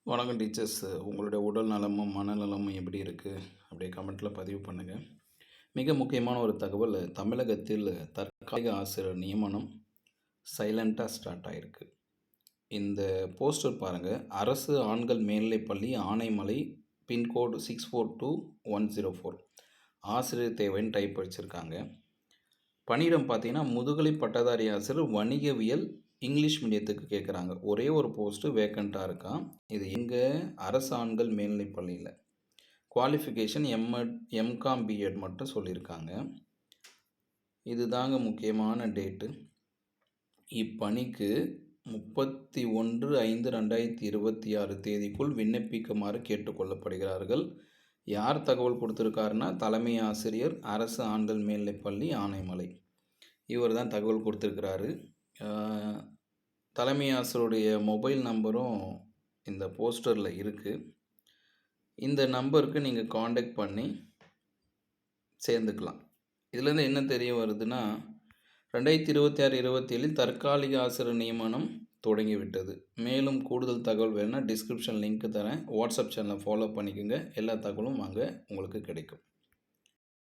வணக்கம் டீச்சர்ஸ். உங்களுடைய உடல் நலமும் மனநலமும் எப்படி இருக்குது அப்படியே கமெண்ட்டில் பதிவு பண்ணுங்கள். மிக முக்கியமான ஒரு தகவல், தமிழகத்தில் தற்காலிக ஆசிரியர் நியமனம் சைலண்ட்டாக ஸ்டார்ட் ஆகிருக்கு. இந்த போஸ்டர் பாருங்கள். அரசு ஆண்கள் மேல்நிலைப்பள்ளி ஆனைமலை, பின்கோடு 642104. ஆசிரியர் தேவைன்னு டைப் வச்சுருக்காங்க. பணியிடம் பார்த்தீங்கன்னா முதுகலை பட்டதாரி ஆசிரியர் வணிகவியல் இங்கிலீஷ் மீடியத்துக்கு கேட்குறாங்க. ஒரே ஒரு போஸ்ட்டு வேக்கண்ட்டாக இருக்கான். இது எங்கே? அரசு ஆண்கள் மேல்நிலைப் பள்ளியில். குவாலிஃபிகேஷன் எம்காம் பிஎட் மட்டும் சொல்லியிருக்காங்க. இது தாங்க முக்கியமான டேட்டு. இப்பணிக்கு 31/5/2026 தேதிக்குள் விண்ணப்பிக்குமாறு கேட்டுக்கொள்ளப்படுகிறார்கள். யார் தகவல் கொடுத்துருக்காருன்னா, தலைமை ஆசிரியர், அரசு ஆண்கள் மேல்நிலைப்பள்ளி ஆனைமலை. இவர் தான் தகவல் கொடுத்துருக்கிறாரு. தலைமை ஆசிரியருடைய மொபைல் நம்பரும் இந்த போஸ்டரில் இருக்குது. இந்த நம்பருக்கு நீங்கள் காண்டாக்ட் பண்ணி சேர்ந்துக்கலாம். இதுலேருந்து என்ன தெரிய வருதுன்னா, 2026-27 தற்காலிக ஆசிரியர் நியமனம் தொடங்கிவிட்டது. மேலும் கூடுதல் தகவல் வேணும்னா டிஸ்கிரிப்ஷன் லிங்க் தரேன். வாட்ஸ்அப் சேனலை ஃபாலோ பண்ணிக்கோங்க. எல்லா தகவலும் அங்கே உங்களுக்கு கிடைக்கும்.